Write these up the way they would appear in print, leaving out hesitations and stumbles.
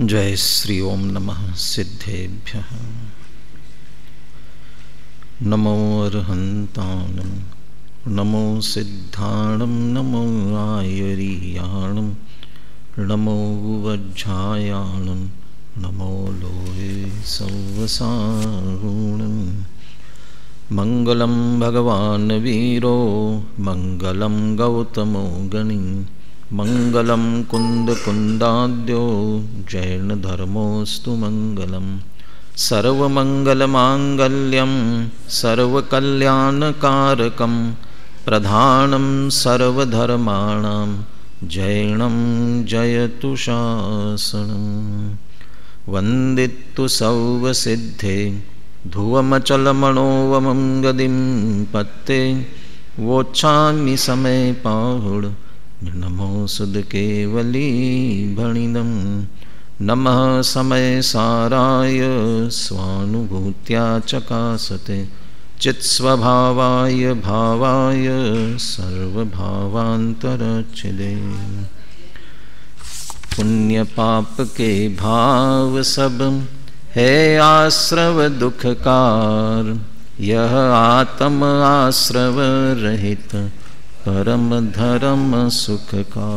जय श्री ओम नमः सिद्धेभ्यः। नमो अरहन्ताणं नमो सिद्धाणं नमो आयरीयाणं नमो वज्रायाणं नमो लोहे सौवसारुणं। मंगलं भगवान् वीरो मंगलं गौतमो गणि मंगलं कुन्दकुन्दाद्यो जैनधर्मोऽस्तु मंगलम्। सर्वमंगलमांगल्यं सर्वकल्याणकारकं प्रधानं सर्वधर्माणां जैनं जयतु शासनम्। वन्दितु सौवसिद्धे ध्रुवमचलमणोवमं गदिं पत्ते वोच्छामि समय पाहुड नमो सुदकेवली भणिदं। नमः समय साराय स्वानुभूत्या चकासते चित्स्वभावाय भावाय सर्वभावान्तरच्छिदे। पुण्य पाप के भाव सब है आश्रव दुखकार, यह आत्म आश्रव रहित परम धर्म सुख का।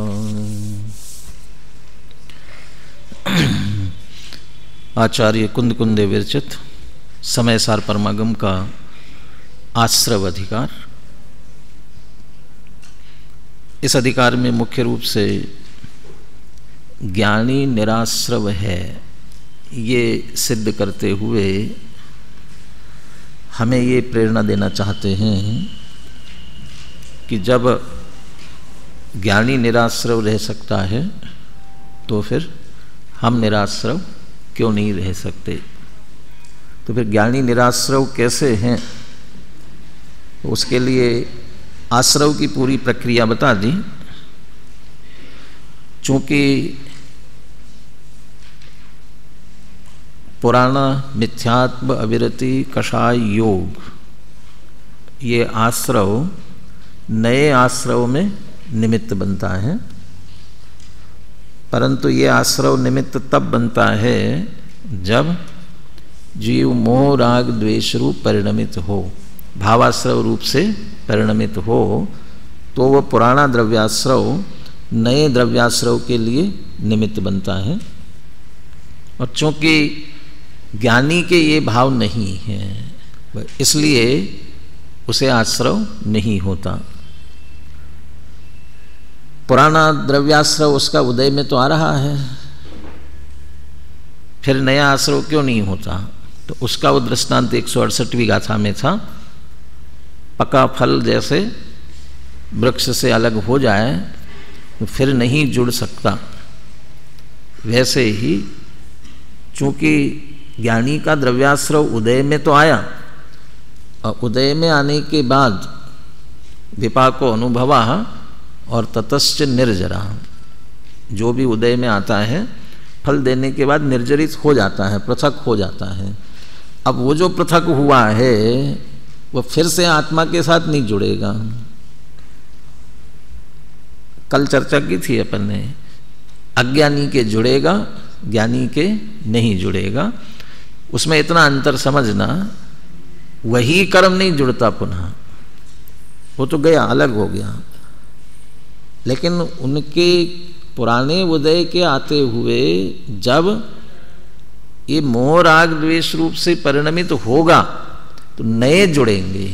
आचार्य कुंदकुंदे विरचित समय सार परमागम का आश्रव अधिकार। इस अधिकार में मुख्य रूप से ज्ञानी निराश्रव है, ये सिद्ध करते हुए हमें ये प्रेरणा देना चाहते हैं कि जब ज्ञानी निराश्रव रह सकता है तो फिर हम निराश्रव क्यों नहीं रह सकते। तो फिर ज्ञानी निराश्रव कैसे हैं, उसके लिए आश्रव की पूरी प्रक्रिया बता दी। चूँकि पुराना मिथ्यात्म अविरति कषाय योग, ये आश्रव नए आश्रव में निमित्त बनता है, परंतु ये आश्रव निमित्त तब बनता है जब जीव मोह राग द्वेष रूप परिणमित हो, भावाश्रव रूप से परिणमित हो, तो वह पुराना द्रव्याश्रव नए द्रव्याश्रव के लिए निमित्त बनता है। और चूंकि ज्ञानी के ये भाव नहीं है, इसलिए उसे आश्रव नहीं होता। पुराना द्रव्याश्रव उसका उदय में तो आ रहा है, फिर नया आश्रव क्यों नहीं होता। तो उसका वो दृष्टांत 168वीं गाथा में था। पका फल जैसे वृक्ष से अलग हो जाए तो फिर नहीं जुड़ सकता, वैसे ही चूंकि ज्ञानी का द्रव्याश्रव उदय में तो आया, और उदय में आने के बाद विपाको अनुभवा और ततश्च निर्जरा, जो भी उदय में आता है फल देने के बाद निर्जरित हो जाता है, पृथक हो जाता है। अब वो जो पृथक हुआ है वो फिर से आत्मा के साथ नहीं जुड़ेगा। कल चर्चा की थी अपन ने, अज्ञानी के जुड़ेगा, ज्ञानी के नहीं जुड़ेगा। उसमें इतना अंतर समझना, वही कर्म नहीं जुड़ता पुनः, वो तो गया, अलग हो गया। लेकिन उनके पुराने उदय के आते हुए जब ये मोह राग द्वेष रूप से परिणमित होगा तो नए जुड़ेंगे।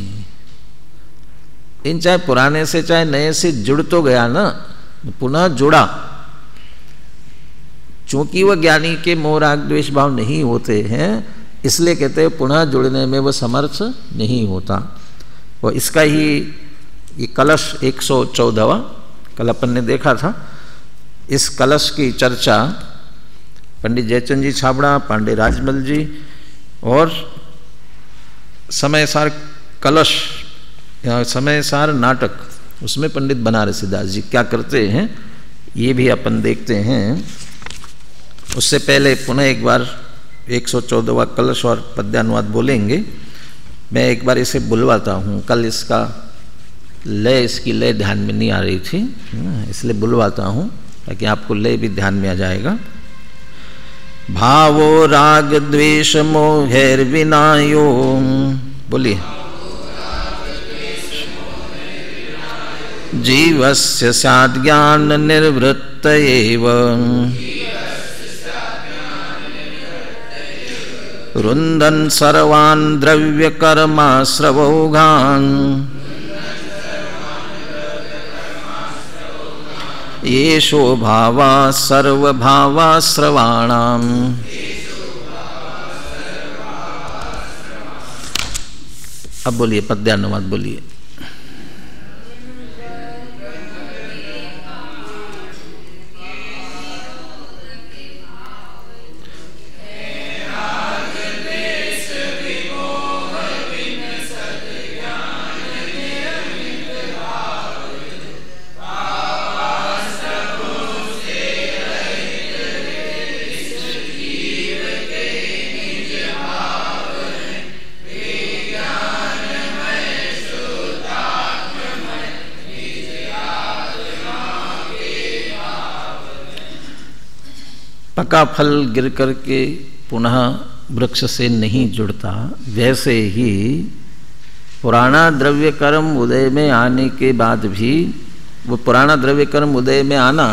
इन चाहे पुराने से चाहे नए से जुड़ तो गया ना, पुनः जुड़ा। चूंकि वह ज्ञानी के मोह राग द्वेष भाव नहीं होते हैं, इसलिए कहते हैं पुनः जुड़ने में वह समर्थ नहीं होता। और इसका ही ये कलश 114वां कल अपन ने देखा था। इस कलश की चर्चा पंडित जयचंद जी छाबड़ा, पांडे राजमल जी और समय सार कलश या समय सार नाटक, उसमें पंडित बनारसीदास जी क्या करते हैं ये भी अपन देखते हैं। उससे पहले पुनः एक बार 114वां कलश और पद्यानुवाद बोलेंगे। मैं एक बार इसे बुलवाता हूँ, कल इसका लय, इसकी लय ध्यान में नहीं आ रही थी, इसलिए बुलवाता हूँ ताकि आपको लय भी ध्यान में आ जाएगा। भावो राग द्वेष मोहैर विनायो, बोलिए। जीवस्य स्यात् ज्ञान निर्वृत्त एव रुन्दन् सर्वान् द्रव्य कर्माश्रवौघान् येषो भावा सर्वभावाश्रवाणाम्। अब बोलिए पद्यानुवाद बोलिए। पका फल गिर करके पुनः वृक्ष से नहीं जुड़ता, वैसे ही पुराना द्रव्य कर्म उदय में आने के बाद भी वो पुराना द्रव्य कर्म उदय में आना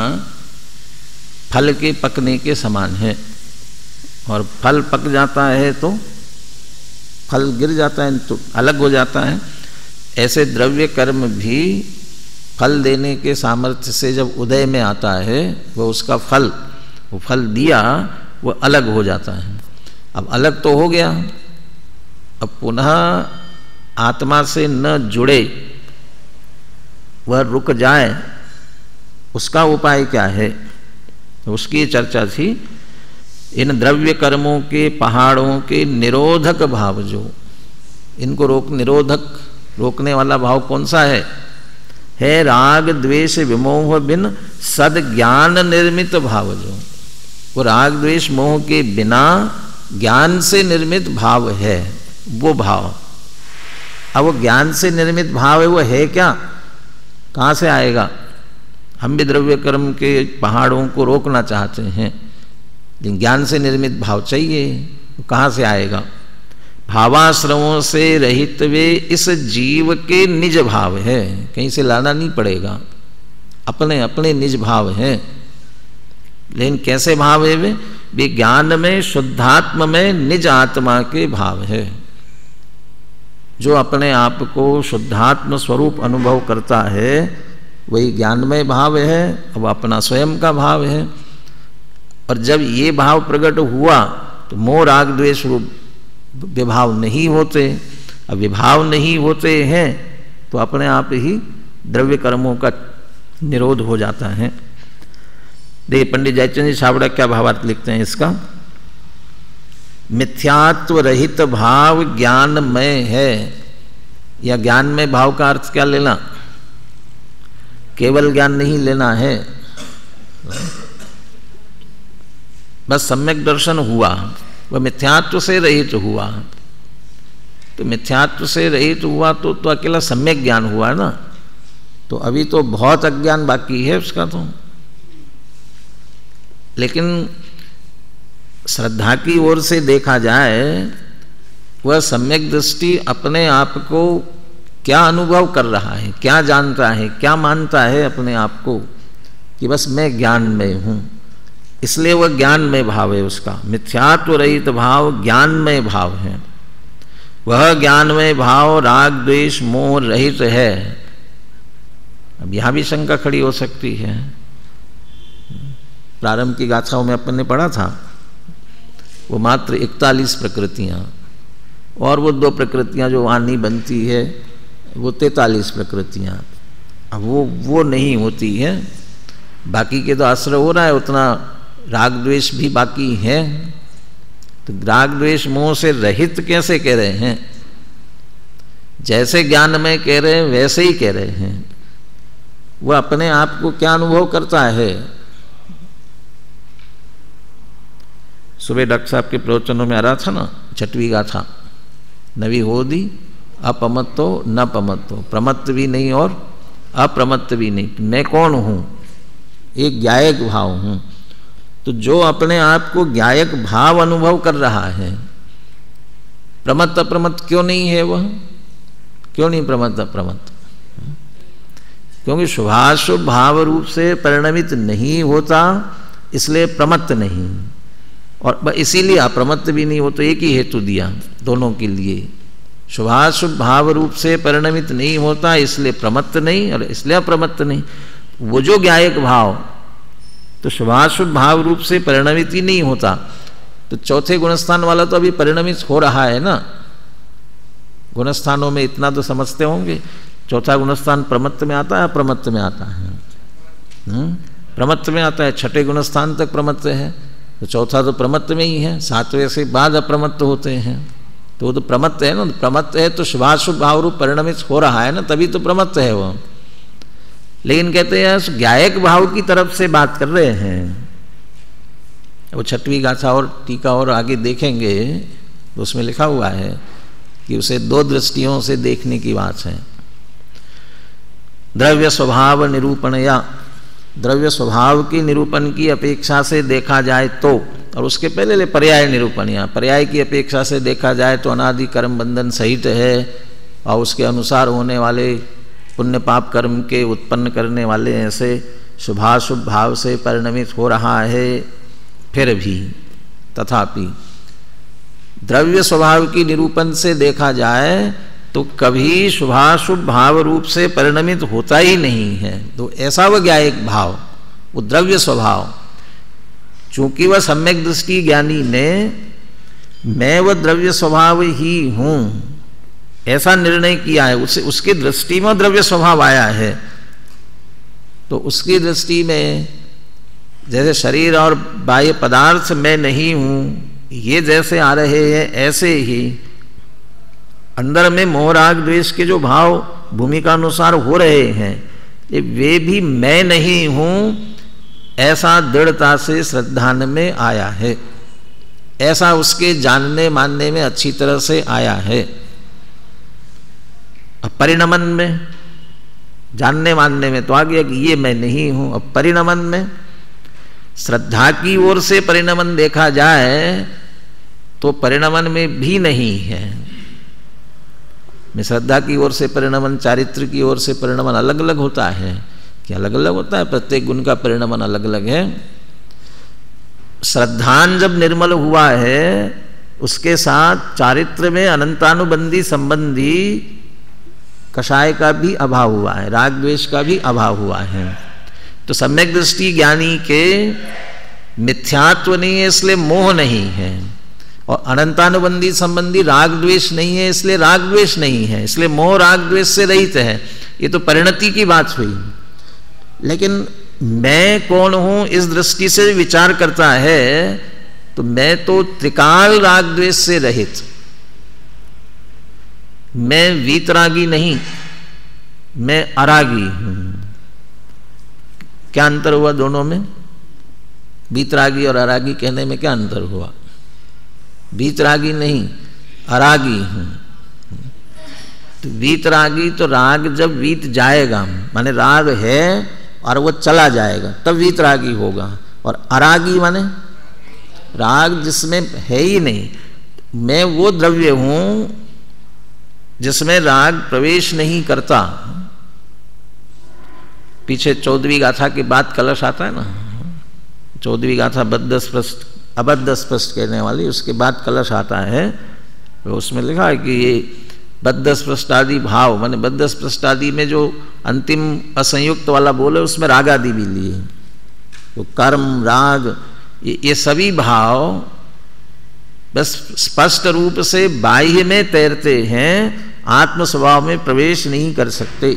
फल के पकने के समान है। और फल पक जाता है तो फल गिर जाता है तो अलग हो जाता है। ऐसे द्रव्य कर्म भी फल देने के सामर्थ्य से जब उदय में आता है, वो उसका फल, वो फल दिया वो अलग हो जाता है। अब अलग तो हो गया, अब पुनः आत्मा से न जुड़े, वह रुक जाए, उसका उपाय क्या है, तो उसकी चर्चा थी। इन द्रव्य कर्मों के पहाड़ों के निरोधक भाव, जो इनको रोकने वाला भाव कौन सा है राग द्वेष विमोह बिन सद ज्ञान निर्मित भाव। जो वो राग द्वेष मोह के बिना ज्ञान से निर्मित भाव है, वो भाव। अब वो ज्ञान से निर्मित भाव है, वो है क्या, कहाँ से आएगा? हम भी द्रव्य कर्म के पहाड़ों को रोकना चाहते हैं, लेकिन ज्ञान से निर्मित भाव चाहिए, तो कहाँ से आएगा? भावाश्रमों से रहित वे इस जीव के निज भाव है, कहीं से लाना नहीं पड़ेगा, अपने अपने निज भाव हैं। लेकिन कैसे भाव है वे ज्ञान में, शुद्धात्म में निज आत्मा के भाव है। जो अपने आप को शुद्धात्म स्वरूप अनुभव करता है वही ज्ञानमय भाव है, अब अपना स्वयं का भाव है। और जब ये भाव प्रकट हुआ तो मोह राग द्वेष रूप विभाव नहीं होते। अब विभाव नहीं होते हैं तो अपने आप ही द्रव्य कर्मों का निरोध हो जाता है। देखिए पंडित जयचंद जी छाबड़ा क्या भावार्थ लिखते हैं इसका। मिथ्यात्व रहित भाव ज्ञानमय है, या ज्ञानमय भाव का अर्थ क्या लेना? केवल ज्ञान नहीं लेना है, बस सम्यक दर्शन हुआ, वह मिथ्यात्व से रहित हुआ। तो मिथ्यात्व से रहित हुआ तो अकेला सम्यक ज्ञान हुआ ना, तो अभी तो बहुत अज्ञान बाकी है उसका। तो लेकिन श्रद्धा की ओर से देखा जाए, वह सम्यक दृष्टि अपने आप को क्या अनुभव कर रहा है, क्या जानता है, क्या मानता है अपने आप को कि बस मैं ज्ञान में हूँ, इसलिए वह ज्ञान में भाव है उसका। मिथ्यात्व रहित भाव ज्ञानमय भाव है। वह ज्ञानमय भाव राग द्वेष मोह रहित है। अब यहाँ भी शंका खड़ी हो सकती है। प्रारंभ की गाथाओं में अपन ने पढ़ा था, वो मात्र 41 प्रकृतियाँ, और वो 2 प्रकृतियाँ जो वाणी बनती है वो 43 प्रकृतियाँ। अब वो नहीं होती है, बाकी के तो आश्रय हो रहा है, उतना राग द्वेष भी बाकी है। तो राग द्वेष मोह से रहित कैसे कह रहे हैं? जैसे ज्ञान में कह रहे हैं वैसे ही कह रहे हैं। वह अपने आप को क्या अनुभव करता है? सुबह डॉक्टर साहब के प्रवचनों में आ रहा था ना, 6वीं गाथा, नवी होदी अपमत्तो न पमत्तो, प्रमत्त भी नहीं और अप्रमत्त भी नहीं। मैं कौन हूँ? एक ज्ञायक भाव हूँ। तो जो अपने आप को ज्ञायक भाव अनुभव कर रहा है, प्रमत्त अप्रमत्त क्यों नहीं है वह? क्यों नहीं प्रमत्त अप्रमत्त? क्योंकि शुभाशुभ भाव रूप से परिणमित नहीं होता, इसलिए प्रमत्त नहीं, और इसीलिए अप्रमत्त भी नहीं हो। तो एक ही हेतु दिया दोनों के लिए। शुभाशुभ भाव रूप से परिणमित नहीं होता इसलिए प्रमत्त नहीं, और इसलिए अप्रमत्त नहीं। वो जो ज्ञायक भाव तो शुभाशुभ भाव रूप से परिणमित ही नहीं होता, तो चौथे गुणस्थान वाला तो अभी परिणमित हो रहा है ना। गुणस्थानों में इतना तो समझते होंगे, चौथा गुणस्थान प्रमत्त में आता है, अप्रमत्त में आता है। प्रमत्त में आता है, छठे गुणस्थान तक प्रमत्त है, तो चौथा तो प्रमत्त में ही है, सातवें से बाद अप्रमत्त होते हैं। तो वो तो प्रमत्त है ना, प्रमत्त है तो शुभाशुभ भाव रूप परिणमित हो रहा है ना, तभी तो प्रमत्त है वो। लेकिन कहते हैं ज्ञायक भाव की तरफ से बात कर रहे हैं। वो छठवीं गाथा और टीका और आगे देखेंगे तो उसमें लिखा हुआ है कि उसे दो दृष्टियों से देखने की बात है। द्रव्य स्वभाव निरूपण, या द्रव्य स्वभाव की निरूपण की अपेक्षा से देखा जाए तो, और उसके पहले पर्याय निरूपण, या पर्याय की अपेक्षा से देखा जाए तो अनादि कर्म बंधन सहित है, और उसके अनुसार होने वाले पुण्य पाप कर्म के उत्पन्न करने वाले ऐसे शुभाशुभ भाव से परिणमित हो रहा है। फिर भी तथापि द्रव्य स्वभाव की निरूपण से देखा जाए तो कभी शुभाशुभ भाव रूप से परिणमित होता ही नहीं है। तो ऐसा वह ज्ञायक भाव, वो द्रव्य स्वभाव, चूंकि वह सम्यक दृष्टि ज्ञानी ने मैं वह द्रव्य स्वभाव ही हूँ ऐसा निर्णय किया है, उसकी दृष्टि में द्रव्य स्वभाव आया है। तो उसकी दृष्टि में जैसे शरीर और बाह्य पदार्थ मैं नहीं हूँ ये जैसे आ रहे हैं, ऐसे ही अंदर में मोह राग द्वेष के जो भाव भूमिका अनुसार हो रहे हैं, वे भी मैं नहीं हूँ ऐसा दृढ़ता से श्रद्धान में आया है, ऐसा उसके जानने मानने में अच्छी तरह से आया है। अब परिणमन में, जानने मानने में तो आ गया कि ये मैं नहीं हूं। अब परिणमन में, श्रद्धा की ओर से परिणमन देखा जाए तो परिणमन में भी नहीं है। में श्रद्धा की ओर से परिणमन, चारित्र की ओर से परिणमन अलग अलग होता है। क्या अलग अलग होता है? प्रत्येक गुण का परिणमन अलग अलग है। श्रद्धान जब निर्मल हुआ है उसके साथ चारित्र में अनंतानुबंधी संबंधी कषाय का भी अभाव हुआ है, राग द्वेष का भी अभाव हुआ है। तो सम्यक दृष्टि ज्ञानी के मिथ्यात्व नहीं है इसलिए मोह नहीं है, और अनंतानुबंधी संबंधी राग द्वेष नहीं है इसलिए राग द्वेष नहीं है, इसलिए मोह राग द्वेष से रहित है। ये तो परिणति की बात हुई। लेकिन मैं कौन हूं इस दृष्टि से विचार करता है तो मैं तो त्रिकाल राग द्वेष से रहित, मैं वीतरागी नहीं, मैं अरागी हूं। क्या अंतर हुआ दोनों में? वीतरागी और अरागी कहने में क्या अंतर हुआ? वीतरागी नहीं, अरागी हूं। तो वीतरागी तो राग जब वीत जाएगा, माने राग है और वो चला जाएगा तब वीतरागी होगा, और अरागी माने राग जिसमें है ही नहीं। मैं वो द्रव्य हूं जिसमें राग प्रवेश नहीं करता। पीछे 14वीं गाथा के बाद कलश आता है ना, 14वीं गाथा बद्ध स्पष्ट अबद्ध स्पष्ट कहने वाली, उसके बाद कलश आता है। तो उसमें लिखा है कि ये बद्ध स्पष्ट आदि भाव, माने बद्ध स्पष्ट आदि में जो अंतिम असंयुक्त वाला बोले उसमें राग आदि भी लिए। तो कर्म राग ये सभी भाव बस स्पष्ट रूप से बाह्य में तैरते हैं, आत्म स्वभाव में प्रवेश नहीं कर सकते।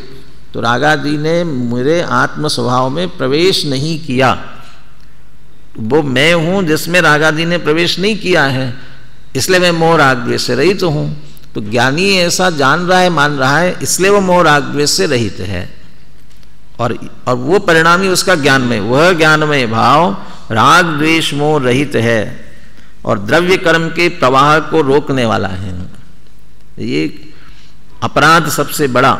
तो रागादि ने मेरे आत्म स्वभाव में प्रवेश नहीं किया। वो मैं हूं जिसमें रागादि ने प्रवेश नहीं किया है, इसलिए मैं मोह राग द्वेष से रहित हूं। तो ज्ञानी ऐसा जान रहा है, मान रहा है, इसलिए वो मोह राग द्वेष से रहित है। और वो परिणामी उसका ज्ञान में, वह ज्ञानमय भाव राग द्वेष मोह रहित है और द्रव्य कर्म के प्रवाह को रोकने वाला है। ये अपराध सबसे बड़ा,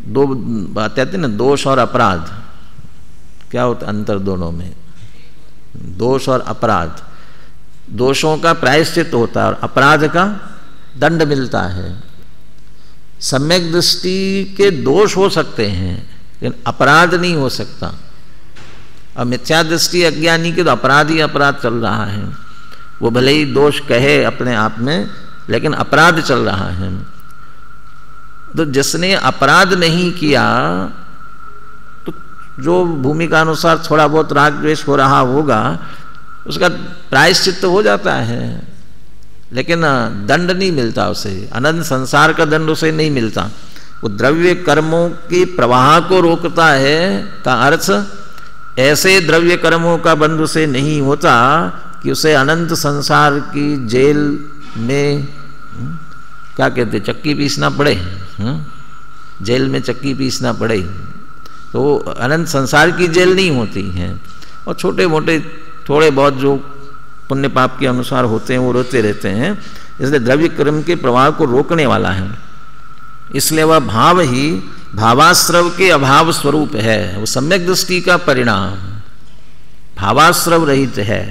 दो बातें आती ना, दोष और अपराध, क्या होता अंतर दोनों में? दोष और अपराध, दोषों का प्रायश्चित होता है और अपराध का दंड मिलता है। सम्यक दृष्टि के दोष हो सकते हैं लेकिन अपराध नहीं हो सकता। और मिथ्या दृष्टि अज्ञानी के तो अपराध ही अपराध चल रहा है, वो भले ही दोष कहे अपने आप में लेकिन अपराध चल रहा है। तो जिसने अपराध नहीं किया तो जो भूमिका अनुसार थोड़ा बहुत राग द्वेष हो रहा होगा उसका प्रायश्चित तो हो जाता है, लेकिन दंड नहीं मिलता उसे, अनंत संसार का दंड उसे नहीं मिलता। वो द्रव्य कर्मों के प्रवाह को रोकता है का अर्थ ऐसे द्रव्य कर्मों का बंध उसे नहीं होता कि उसे अनंत संसार की जेल में क्या कहते चक्की पीसना पड़े, जेल में चक्की पीसना पड़े। तो अनंत संसार की जेल नहीं होती है, और छोटे मोटे थोड़े बहुत जो पुण्य पाप के अनुसार होते हैं वो रोते रहते हैं। इसलिए द्रव्य कर्म के प्रवाह को रोकने वाला है, इसलिए वह भाव ही भावाश्रव के अभाव स्वरूप है। वो सम्यक दृष्टि का परिणाम भावाश्रव रहित है।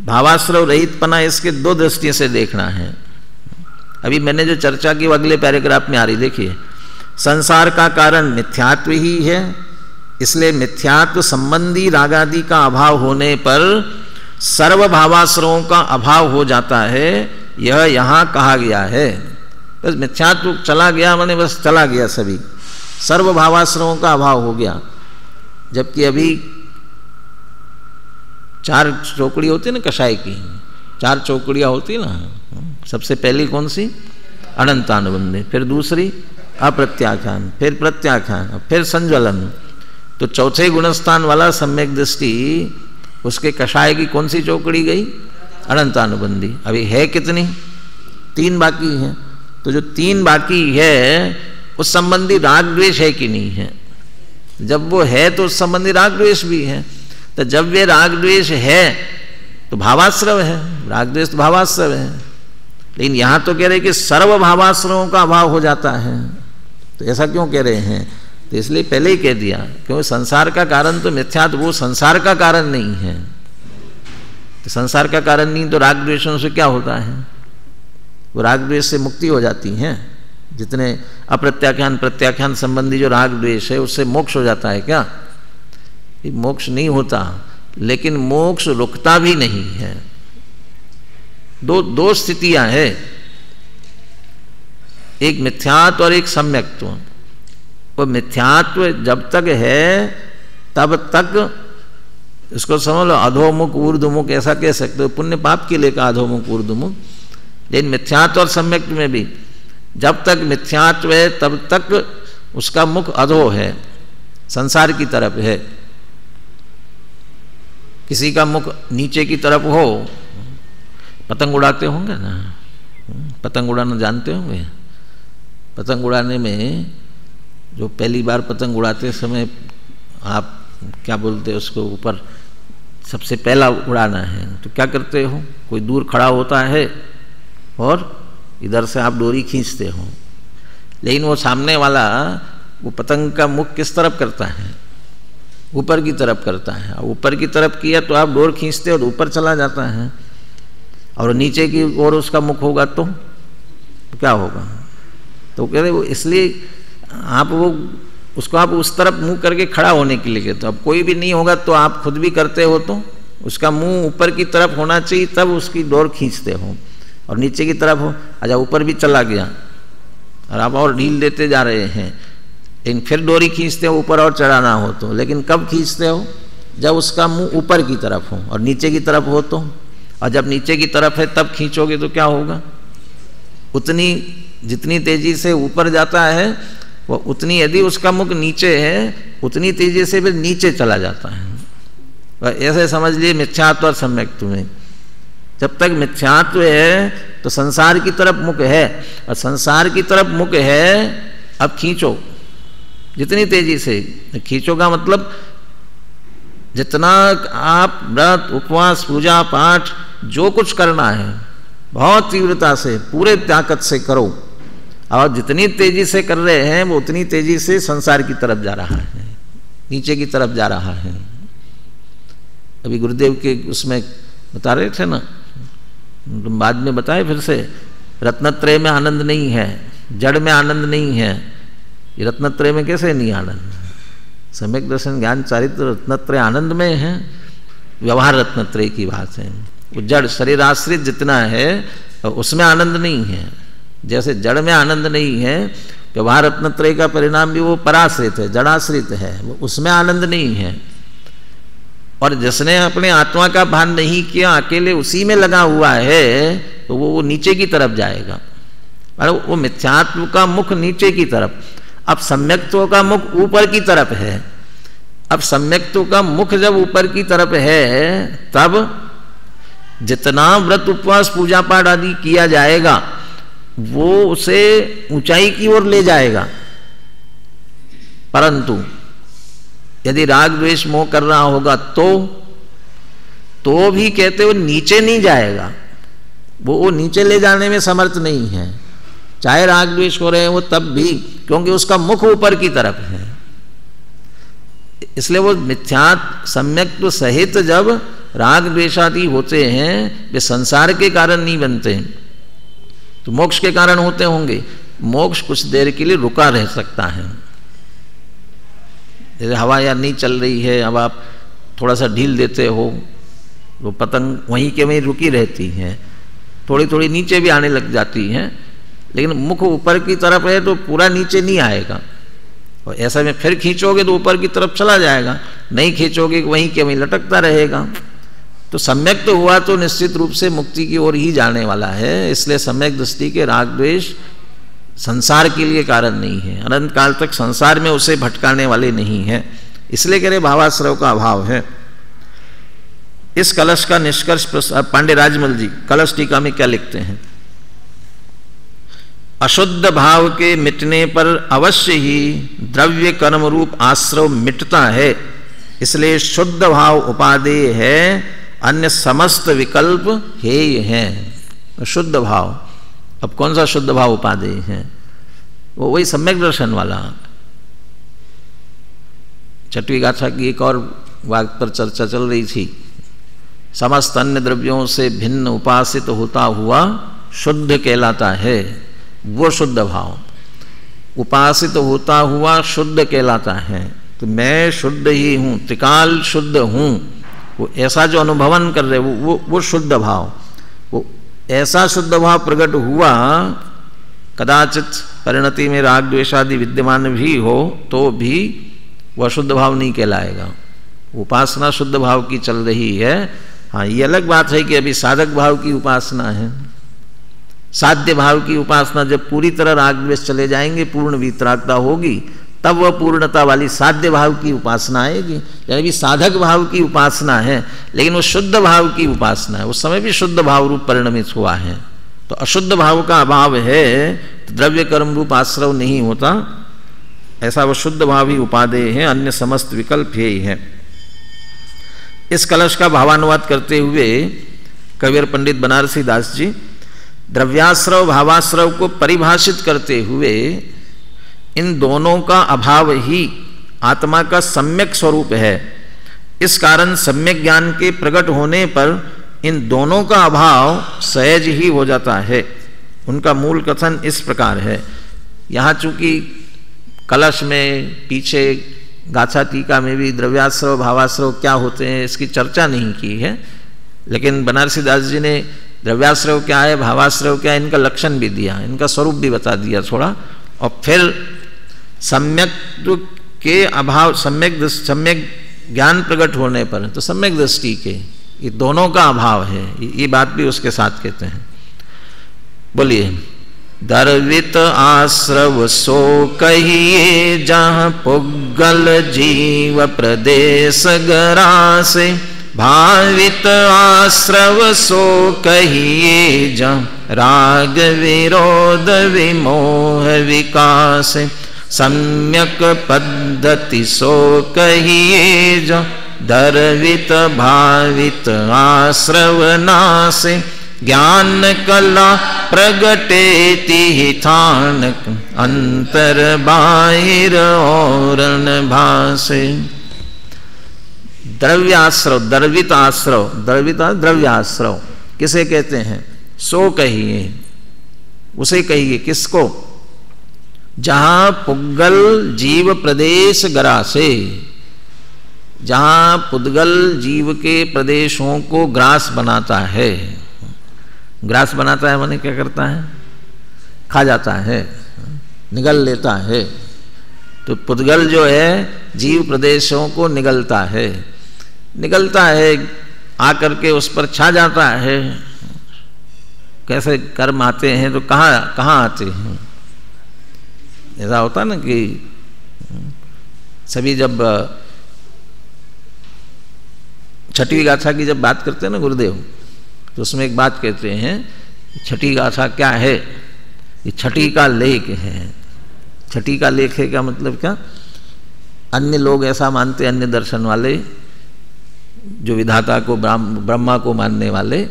भावाश्रव रहित पना इसके दो दृष्टि से देखना है। अभी मैंने जो चर्चा की वो अगले पैराग्राफ में आ रही, देखिए, संसार का कारण मिथ्यात्व ही है, इसलिए मिथ्यात्व संबंधी रागादि का अभाव होने पर सर्व भावाश्रवों का अभाव हो जाता है। यह यहाँ कहा गया है। बस मिथ्यात्व चला गया माने बस चला गया, सभी सर्व भावाश्रवों का अभाव हो गया। जबकि अभी 4 चौकड़ी होती ना कषाय की, 4 चौकड़ियाँ होती ना। सबसे पहली कौन सी? अनंतानुबंधी, फिर दूसरी अप्रत्याख्यान, फिर प्रत्याख्यान, फिर संज्वलन। तो चौथे गुणस्थान वाला सम्यक दृष्टि उसके कषाय की कौन सी चौकड़ी गई? अनंतानुबंधी। अभी है कितनी? 3 बाकी हैं। तो जो 3 बाकी है उस संबंधी राग द्वेष है कि नहीं है? जब वो है तो उस संबंधी राग द्वेष भी है। तो जब वे राग द्वेष है तो भावाश्रव है, राग द्वेष तो भावाश्रव है। लेकिन यहां तो कह रहे कि सर्व भावाश्रवों का अभाव हो जाता है। तो ऐसा क्यों कह रहे हैं? तो इसलिए पहले ही कह दिया, क्योंकि संसार का कारण तो मिथ्यात्, वो संसार का कारण नहीं है। तो संसार का कारण नहीं तो राग द्वेषों से क्या होता है? वो राग द्वेष से मुक्ति हो जाती है। जितने अप्रत्याख्यान प्रत्याख्यान संबंधी जो राग द्वेष है उससे मोक्ष हो जाता है क्या? मोक्ष नहीं होता, लेकिन मोक्ष रुकता भी नहीं है। दो स्थितियां हैं, एक मिथ्यात्व और एक सम्यक्त्व। वो मिथ्यात्व जब तक है तब तक इसको समझ लो अधोमुख ऊर्ध्वमुख ऐसा कह सकते हो, पुण्य पाप के लिए का अधोमुख ऊर्ध्वमुख। लेकिन मिथ्यात्व और सम्यक्त्व में भी जब तक मिथ्यात्व है तब तक उसका मुख अधो है, संसार की तरफ है। किसी का मुख नीचे की तरफ हो, पतंग उड़ाते होंगे ना, पतंग उड़ाना जानते होंगे। पतंग उड़ाने में जो पहली बार पतंग उड़ाते समय आप क्या बोलते हैं उसको, ऊपर सबसे पहला उड़ाना है तो क्या करते हो? कोई दूर खड़ा होता है और इधर से आप डोरी खींचते हो। लेकिन वो सामने वाला वो पतंग का मुख किस तरफ करता है? ऊपर की तरफ करता है। ऊपर की तरफ किया तो आप डोर खींचते हो तो ऊपर चला जाता है, और नीचे की ओर उसका मुख होगा तो क्या होगा? तो कह रहे वो इसलिए आप वो उसको आप उस तरफ मुंह करके खड़ा होने के लिए कहते हो। अब कोई भी नहीं होगा तो आप खुद भी करते हो तो उसका मुंह ऊपर की तरफ होना चाहिए, तब उसकी डोर खींचते हो। और नीचे की तरफ हो, अच्छा ऊपर भी चला गया और आप और ढील देते जा रहे हैं, लेकिन फिर डोरी खींचते हो ऊपर और चढ़ाना हो तो। लेकिन कब खींचते हो? जब उसका मुंह ऊपर की तरफ हो, और नीचे की तरफ हो तो। और जब नीचे की तरफ है तब खींचोगे तो क्या होगा? उतनी जितनी तेजी से ऊपर जाता है वो उतनी, यदि उसका मुख नीचे है उतनी तेजी से फिर नीचे चला जाता है। ऐसे समझ लिए मिथ्यात्व और सम्यक्त्व में। जब तक मिथ्यात्व है तो संसार की तरफ मुख है, और संसार की तरफ मुख है, अब खींचो जितनी तेजी से खींचोगा, मतलब जितना आप व्रत उपवास पूजा पाठ जो कुछ करना है बहुत तीव्रता से, पूरे ताकत से करो, और जितनी तेजी से कर रहे हैं वो उतनी तेजी से संसार की तरफ जा रहा है, नीचे की तरफ जा रहा है। अभी गुरुदेव के उसमें बता रहे थे ना, बाद में बताए फिर से, रत्नत्रय में आनंद नहीं है, जड़ में आनंद नहीं है। ये रत्नत्रय में कैसे नहीं आनंद? सम्यक दर्शन ज्ञान चारित्र रत्नत्रय आनंद में है, व्यवहार रत्नत्रय की बात है। वो जड़ शरीर आश्रित जितना है उसमें आनंद नहीं है, जैसे जड़ में आनंद नहीं है, व्यवहार रत्नत्रय का परिणाम भी वो पराश्रित है, जड़ाश्रित है, वो उसमें आनंद नहीं है। और जिसने अपने आत्मा का भान नहीं किया, अकेले उसी में लगा हुआ है, तो वो नीचे की तरफ जाएगा। अरे वो मिथ्यात्व का मुख नीचे की तरफ, अब सम्यक्त्व का मुख ऊपर की तरफ है। अब सम्यक्त्व का मुख जब ऊपर की तरफ है, तब जितना व्रत उपवास पूजा पाठ आदि किया जाएगा वो उसे ऊंचाई की ओर ले जाएगा। परंतु यदि राग द्वेष मोह कर रहा होगा तो भी कहते हो नीचे नहीं जाएगा, वो नीचे ले जाने में समर्थ नहीं है। चाहे राग द्वेष हो रहे हैं वो तब भी, क्योंकि उसका मुख ऊपर की तरफ है। इसलिए वो मिथ्यात्व सम्यक्त्व सहित जब राग द्वेषादि होते हैं, वे संसार के कारण नहीं बनते, तो मोक्ष के कारण होते होंगे। मोक्ष कुछ देर के लिए रुका रह सकता है, जैसे हवा या नहीं चल रही है, अब आप थोड़ा सा ढील देते हो, वो पतंग वहीं के वहीं रुकी रहती है, थोड़ी थोड़ी नीचे भी आने लग जाती है, लेकिन मुख ऊपर की तरफ है तो पूरा नीचे नहीं आएगा। और ऐसा में फिर खींचोगे तो ऊपर की तरफ चला जाएगा, नहीं खींचोगे वहीं के वहीं लटकता रहेगा। तो सम्यक तो हुआ तो निश्चित रूप से मुक्ति की ओर ही जाने वाला है। इसलिए सम्यक दृष्टि के राग द्वेष संसार के लिए कारण नहीं है, अनंत काल तक संसार में उसे भटकाने वाले नहीं है। इसलिए कह रहे भावाश्रव का अभाव है। इस कलश का निष्कर्ष पांडे राजमल जी कलश टीका में क्या लिखते हैं? अशुद्ध भाव के मिटने पर अवश्य ही द्रव्य कर्म रूप आश्रव मिटता है, इसलिए शुद्ध भाव उपादेय है, अन्य समस्त विकल्प हेय हैं। शुद्ध भाव, अब कौन सा शुद्ध भाव उपादेय है? वो वही सम्यक दर्शन वाला। छठवीं गाथा की एक और वाक्य पर चर्चा चल रही थी, समस्त अन्य द्रव्यों से भिन्न उपासित होता हुआ शुद्ध कहलाता है, वो शुद्ध भाव उपासित होता हुआ शुद्ध कहलाता है। तो मैं शुद्ध ही हूँ, त्रिकाल शुद्ध हूँ, वो ऐसा जो अनुभवन कर रहे वो शुद्ध भाव, वो ऐसा शुद्ध भाव प्रकट हुआ। कदाचित परिणति में राग द्वेषादि विद्यमान भी हो तो भी वह शुद्ध भाव नहीं कहलाएगा। उपासना शुद्ध भाव की चल रही है। हाँ, ये अलग बात है कि अभी साधक भाव की उपासना है, साध्य भाव की उपासना। जब पूरी तरह राग द्वेष चले जाएंगे, पूर्ण वितरागता होगी, तब वह पूर्णता वाली साध्य भाव की उपासना आएगी। यानी साधक भाव की उपासना है, लेकिन वो शुद्ध भाव की उपासना है। उस समय भी शुद्ध भाव रूप परिणमित हुआ है। तो अशुद्ध भाव का अभाव है तो द्रव्य कर्म रूप आश्रव नहीं होता, ऐसा वह शुद्ध भाव ही उपादेय है, अन्य समस्त विकल्प यही है। इस कलश का भावानुवाद करते हुए कवियर पंडित बनारसी दास जी द्रव्याश्रव भावाश्रव को परिभाषित करते हुए इन दोनों का अभाव ही आत्मा का सम्यक स्वरूप है। इस कारण सम्यक ज्ञान के प्रकट होने पर इन दोनों का अभाव सहज ही हो जाता है। उनका मूल कथन इस प्रकार है। यहाँ चूंकि कलश में पीछे गाथा टीका में भी द्रव्याश्रव भावाश्रव क्या होते हैं इसकी चर्चा नहीं की है, लेकिन बनारसी दास जी ने द्रव्याश्रव क्या है, भावाश्रव क्या है, इनका लक्षण भी दिया, इनका स्वरूप भी बता दिया थोड़ा। और फिर सम्यक के अभाव, सम्यक ज्ञान प्रकट होने पर तो सम्यक दृष्टि के ये दोनों का अभाव है, ये बात भी उसके साथ कहते हैं। बोलिए। दर्वित आश्रव सो कहिए जहाँ पुग्गल जीव प्रदेश गरासे, भावित आश्रव सो कहिए जहाँ राग विरोध विमोह विकास, सम्यक पद्धति सो कहिए जहाँ दर्वित भावित आश्रव नासे, ज्ञान कला प्रगटेति हितान अंतर बाहिर और न भासे। द्रव्याश्रव, द्रविताश्रव, द्रव्याश्रव किसे कहते हैं? सो कहिए, उसे कहिए। किसको? जहां पुद्गल जीव प्रदेश ग्रासे, जहां पुद्गल जीव के प्रदेशों को ग्रास बनाता है। ग्रास बनाता है माने क्या करता है? खा जाता है, निगल लेता है। तो पुद्गल जो है जीव प्रदेशों को निगलता है, निगलता है, आकर के उस पर छा जाता है। कैसे कर्म आते हैं तो कहाँ आते हैं? ऐसा होता ना कि सभी जब छठी गाथा की जब बात करते हैं ना गुरुदेव, तो उसमें एक बात कहते हैं, छठी गाथा क्या है? ये छठी का लेख है। छठी का लेख है का मतलब क्या? अन्य लोग ऐसा मानते, अन्य दर्शन वाले जो विधाता को ब्रह्मा को मानने वाले,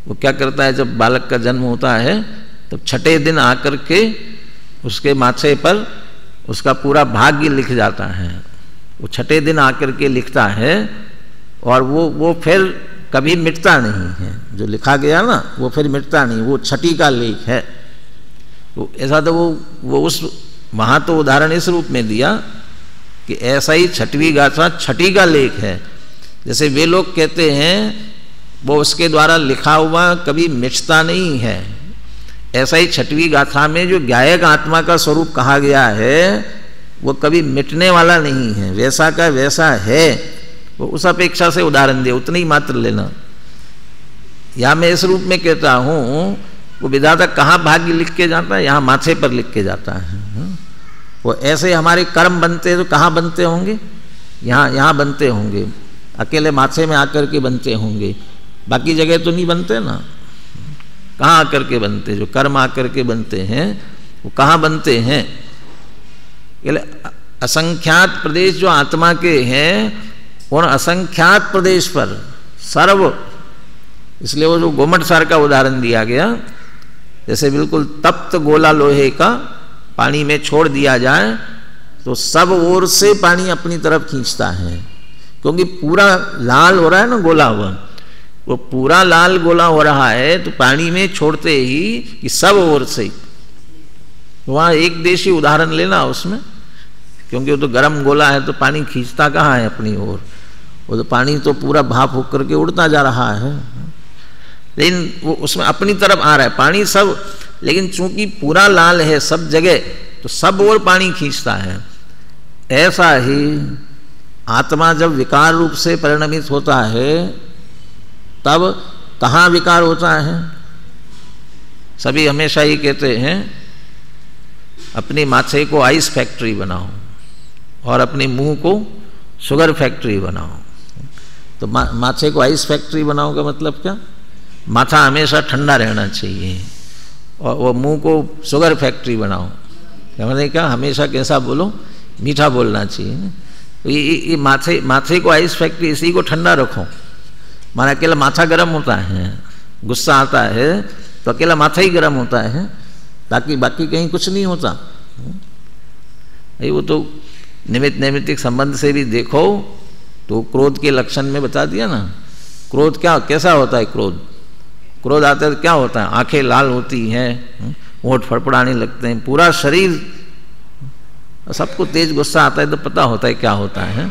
वो क्या करता है जब बालक का जन्म होता है तब छठे दिन आकर के उसके माथे पर उसका पूरा भाग्य लिख जाता है। वो छठे दिन आकर के लिखता है और वो फिर कभी मिटता नहीं है। जो लिखा गया ना वो फिर मिटता नहीं, वो छठी का लेख है। तो ऐसा तो वो उस वहाँ तो उदाहरण इस रूप में दिया कि ऐसा ही छठवीं गाथा छठी का लेख है। जैसे वे लोग कहते हैं वो उसके द्वारा लिखा हुआ कभी मिटता नहीं है, ऐसा ही छठवीं गाथा में जो गायक आत्मा का स्वरूप कहा गया है वो कभी मिटने वाला नहीं है, वैसा का वैसा है। वो उस अपेक्षा से उदाहरण दिया, उतनी ही मात्र लेना। या मैं इस रूप में कहता हूँ वो विधाता कहाँ भाग्य लिख के जाता है? यहाँ माथे पर लिख के जाता है। वो ऐसे हमारे कर्म बनते तो कहाँ बनते होंगे? यहाँ बनते होंगे, अकेले माथे में आकर के बनते होंगे, बाकी जगह तो नहीं बनते ना। कहाँ आकर के बनते? जो कर्म आकर के बनते हैं वो कहाँ बनते हैं? असंख्यात प्रदेश जो आत्मा के हैं उन असंख्यात प्रदेश पर सर्व, इसलिए वो जो गोमट सार का उदाहरण दिया गया, जैसे बिल्कुल तप्त गोला लोहे का पानी में छोड़ दिया जाए तो सब ओर से पानी अपनी तरफ खींचता है, क्योंकि पूरा लाल हो रहा है ना गोला हुआ, वो पूरा लाल गोला हो रहा है तो पानी में छोड़ते ही कि सब ओर से। वहाँ एक देशी उदाहरण लेना उसमें, क्योंकि वो तो गर्म गोला है तो पानी खींचता कहाँ है अपनी ओर? वो तो पानी तो पूरा भाप होकर के उड़ता जा रहा है, लेकिन वो उसमें अपनी तरफ आ रहा है पानी सब। लेकिन चूंकि पूरा लाल है सब जगह तो सब ओर पानी खींचता है। ऐसा ही आत्मा जब विकार रूप से परिणमित होता है तब कहाँ विकार होता है? सभी हमेशा ही कहते हैं अपनी माथे को आइस फैक्ट्री बनाओ और अपने मुंह को शुगर फैक्ट्री बनाओ। तो माथे को आइस फैक्ट्री बनाओ का मतलब क्या? माथा हमेशा ठंडा रहना चाहिए, और वो मुंह को शुगर फैक्ट्री बनाओ क्या मतलब क्या? हमेशा कैसा बोलो? मीठा बोलना चाहिए। तो ये माथे को आइस फैक्ट्री, इसी को ठंडा रखो। माना अकेला माथा गर्म होता है, गुस्सा आता है तो अकेला माथा ही गर्म होता है, ताकि बाकी कहीं कुछ नहीं होता। वो तो निमित्त नैमित्तिक संबंध से भी देखो तो क्रोध के लक्षण में बता दिया ना। क्रोध क्या कैसा होता है? क्रोध आता है तो क्या होता है? आंखें लाल होती हैं, होंठ फड़फड़ाने लगते हैं, पूरा शरीर, सबको तेज गुस्सा आता है तो पता होता है क्या होता है,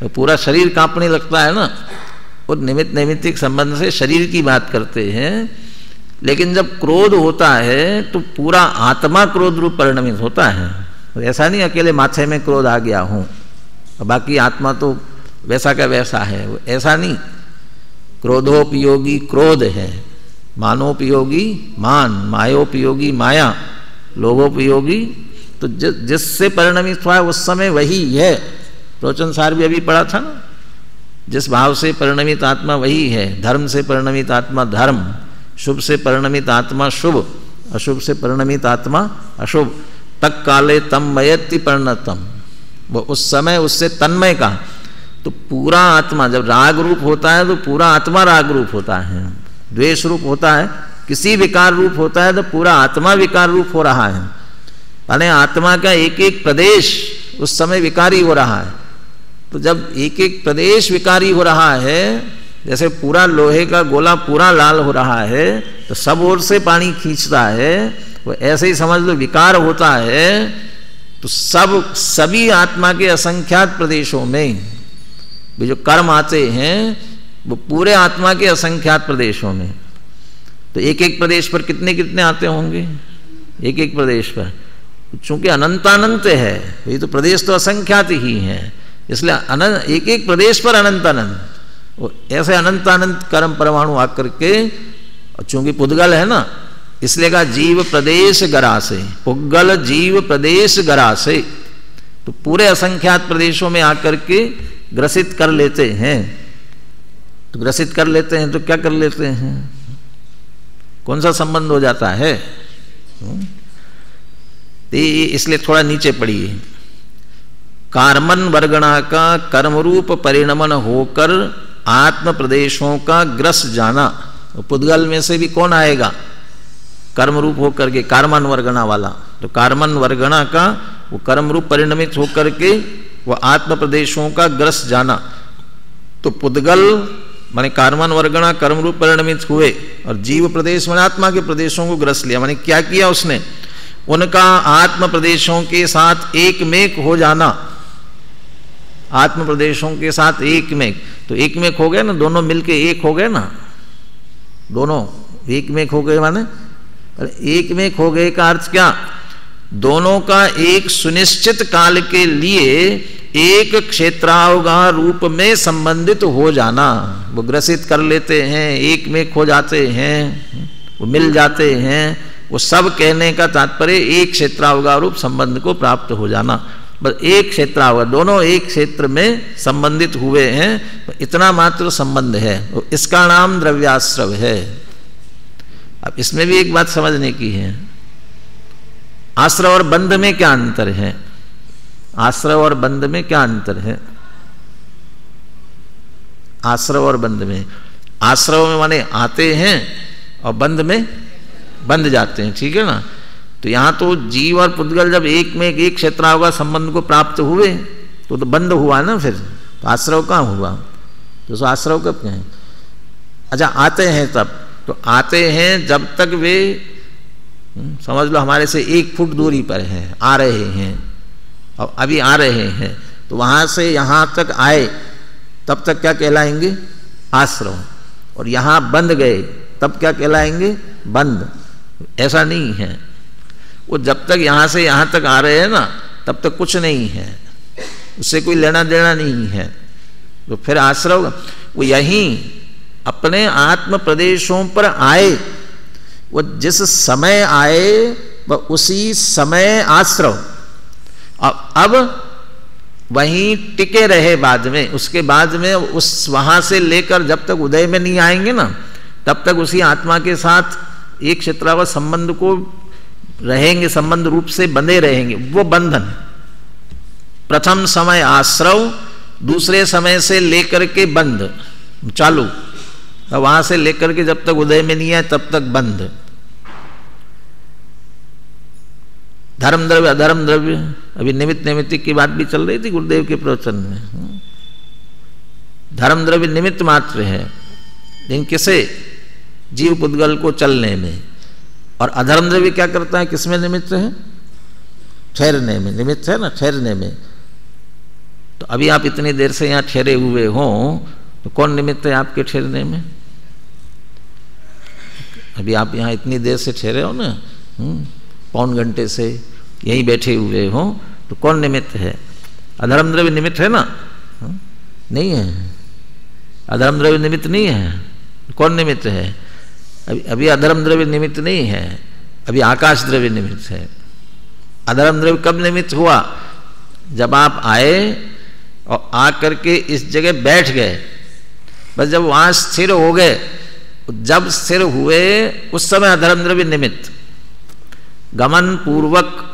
तो पूरा शरीर कांपने लगता है ना। और निमित्त नैमित्तिक संबंध से शरीर की बात करते हैं, लेकिन जब क्रोध होता है तो पूरा आत्मा क्रोध रूप परिणमित होता है। ऐसा नहीं अकेले माथे में क्रोध आ गया हूँ बाकी आत्मा तो वैसा का वैसा है, ऐसा नहीं। क्रोधोपयोगी क्रोध है, मानोपयोगी मान, मायोपयोगी माया, लोभोपयोगी तो जिससे परिणमित हुआ है उस समय वही है। प्रवचन सार भी अभी पढ़ा था ना, जिस भाव से परिणमित आत्मा वही है। धर्म से परिणमित आत्मा धर्म, शुभ से परिणमित आत्मा शुभ, अशुभ से परिणमित आत्मा अशुभ। तक काले तम मयति परिणतम, वो उस समय उससे तन्मय का। तो पूरा आत्मा जब राग रूप होता है तो पूरा आत्मा राग रूप होता है। द्वेष रूप होता है, किसी विकार रूप होता है तो पूरा आत्मा विकार रूप हो रहा है, यानी आत्मा का एक एक प्रदेश उस समय विकारी हो रहा है। तो जब एक एक प्रदेश विकारी हो रहा है, जैसे पूरा लोहे का गोला पूरा लाल हो रहा है तो सब ओर से पानी खींचता है, वो ऐसे ही समझ लो विकार होता है तो सभी आत्मा के असंख्यात प्रदेशों में भी जो कर्म आते हैं वो पूरे आत्मा के असंख्यात प्रदेशों में, तो एक एक प्रदेश पर कितने कितने आते होंगे, एक एक प्रदेश पर, चूंकि अनंतानंत है, ये तो प्रदेश तो असंख्यात ही है, इसलिए अनंत एक एक प्रदेश पर अनंत अनंत, ऐसे अनंत अनंत कर्म परमाणु आकर के, चूंकि पुद्गल है ना इसलिए कहा जीव प्रदेश गरासे, पुद्गल जीव प्रदेश गरासे, तो पूरे असंख्यात प्रदेशों में आकर के ग्रसित कर लेते हैं। तो ग्रसित कर लेते हैं तो क्या कर लेते हैं, कौन सा संबंध हो जाता है, तो इसलिए थोड़ा नीचे पढ़िए। कार्मन वर्गणा का कर्मरूप परिणमन होकर आत्म प्रदेशों का ग्रस जाना, पुद्गल में से भी कौन आएगा, कर्म रूप होकर के, कार्मन वर्गणा वाला, तो कार्मन वर्गणा का वो कर्म रूप परिणमित होकर के वो आत्म प्रदेशों का ग्रस जाना। तो पुद्गल माने कार्मन वर्गणा कर्म रूप परिणमित हुए और जीव प्रदेश माने आत्मा के प्रदेशों को ग्रस लिया, माने क्या किया उसने, उनका आत्म प्रदेशों के साथ एक मेक हो जाना, आत्म प्रदेशों के साथ एक मेक, तो एक मेक हो गए ना, दोनों मिलके एक हो गए ना, दोनों एक मेक हो गए, माने एक मेक हो गए का अर्थ क्या, दोनों का एक सुनिश्चित काल के लिए एक क्षेत्रावगाह रूप में संबंधित हो जाना, वो ग्रसित कर लेते हैं, एक मेक हो जाते हैं, वो मिल जाते हैं, वो सब कहने का तात्पर्य एक क्षेत्रावगाह रूप संबंध को प्राप्त हो जाना, बस एक क्षेत्रावगाह, दोनों एक क्षेत्र में संबंधित हुए हैं, इतना मात्र संबंध है, इसका नाम द्रव्याश्रव है। अब इसमें भी एक बात समझने की है, आश्रव और बंध में क्या अंतर है, आश्रव और बंध में क्या अंतर है, आश्रव और बंध में, आश्रव में माने आते हैं और बंध में बंध जाते हैं, ठीक है ना। तो यहां तो जीव और पुद्गल जब एक में एक क्षेत्रावगाह संबंध को प्राप्त हुए तो बंध हुआ ना, फिर तो आश्रव कहाँ हुआ, तो आश्रव कब कहें, अच्छा आते हैं तब, तो आते हैं जब तक वे समझ लो हमारे से 1 फुट दूरी पर हैं, आ रहे हैं, और अभी आ रहे हैं, तो वहां से यहां तक आए तब तक क्या कहलाएंगे, आश्रव, और यहां बंध गए तब क्या कहलाएंगे, बंध। ऐसा नहीं है, वो जब तक यहां से यहां तक आ रहे हैं ना तब तक कुछ नहीं है, उससे कोई लेना देना नहीं है, तो फिर आश्रव वो यहीं अपने आत्म प्रदेशों पर आए, वो जिस समय आए वह उसी समय आश्रव, अब वहीं टिके रहे बाद में, उसके बाद में उस वहां से लेकर जब तक उदय में नहीं आएंगे ना तब तक उसी आत्मा के साथ एक क्षेत्रावगाह संबंध को रहेंगे, संबंध रूप से बंधे रहेंगे, वो बंधन। प्रथम समय आश्रव, दूसरे समय से लेकर के बंध चालू, वहां से लेकर के जब तक उदय में नहीं आए तब तक बंध। धर्म द्रव्य अधर्म द्रव्य, अभी निमित्त नैमित्तिक की बात भी चल रही थी गुरुदेव के प्रवचन में। धर्म द्रव्य निमित्त मात्र है, लेकिन किसे, जीव पुद्गल को चलने में, और अधर्म द्रव्य क्या करता है, किसमें निमित्त है, ठहरने में निमित्त है ना, ठहरने में। तो अभी आप इतनी देर से यहाँ ठहरे हुए हो तो कौन निमित्त है आपके ठहरने में, अभी आप यहाँ इतनी देर से ठहरे हो ना, 1 घंटे से यहीं बैठे हुए हो, तो कौन निमित्त है, अधर्म द्रव्य निमित्त है ना, नहीं है, अधर्म द्रव्य निमित्त नहीं है, कौन निमित्त है, अभी अधर्म द्रव्य निमित्त नहीं है, अभी आकाश द्रव्य निमित्त है। अधर्म द्रव्य कब निमित्त हुआ, जब आप आए और आकर के इस जगह बैठ गए, बस जब वहां स्थिर हो गए, जब स्थिर हुए उस समय अधर्म द्रव्य निमित्त, गमन पूर्वक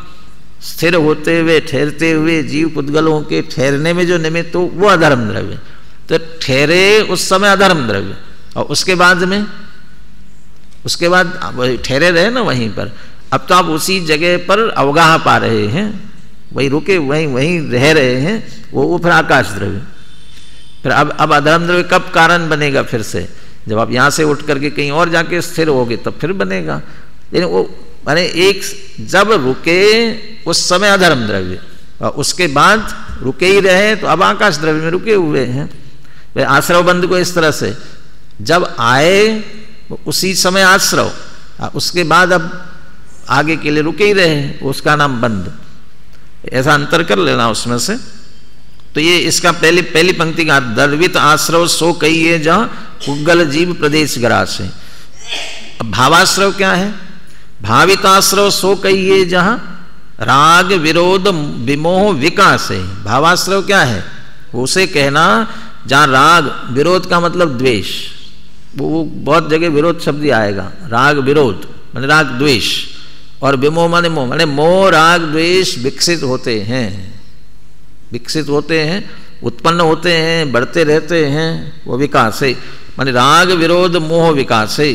स्थिर होते हुए ठहरते हुए जीव पुद्गलों के ठहरने में जो निमित्त हो वो अधर्म द्रव्य, तो ठहरे उस समय अधर्म द्रव्य, और उसके बाद में उसके बाद ठहरे रहे ना वहीं पर, अब तो आप उसी जगह पर अवगाह पा रहे हैं, वहीं रुके वहीं रह रहे हैं, वो फिर आकाश द्रव्य। फिर अब अधर्म द्रव्य कब कारण बनेगा? फिर से जब आप यहाँ से उठ करके कहीं और जाके स्थिर होगे तब फिर बनेगा। लेकिन वो माने एक जब रुके उस समय अधर्म द्रव्य, और उसके बाद रुके ही रहे तो अब आकाश द्रव्य में रुके हुए हैं। आश्रव बंध को इस तरह से जब आए उसी समय आश्रव, उसके बाद अब आगे के लिए रुके ही रहे, उसका नाम बंध। ऐसा अंतर कर लेना उसमें से। तो ये इसका पहली पंक्ति का दर्वित आश्रव सो कहिए जहां पुग्गल जीव प्रदेश ग्रास है। अब भावाश्रव क्या है? भावित आश्रव सो कहिए जहां राग विरोध विमोह विकास है। भावाश्रव क्या है? उसे कहना जहां राग विरोध का मतलब द्वेष, वो बहुत जगह विरोध शब्द आएगा, राग विरोध माने राग द्वेष, और विमोह माने मोह, माने मोह राग द्वेष विकसित होते हैं, उत्पन्न होते हैं, बढ़ते रहते हैं, वो विकास है। माने राग विरोध मोह विकास है।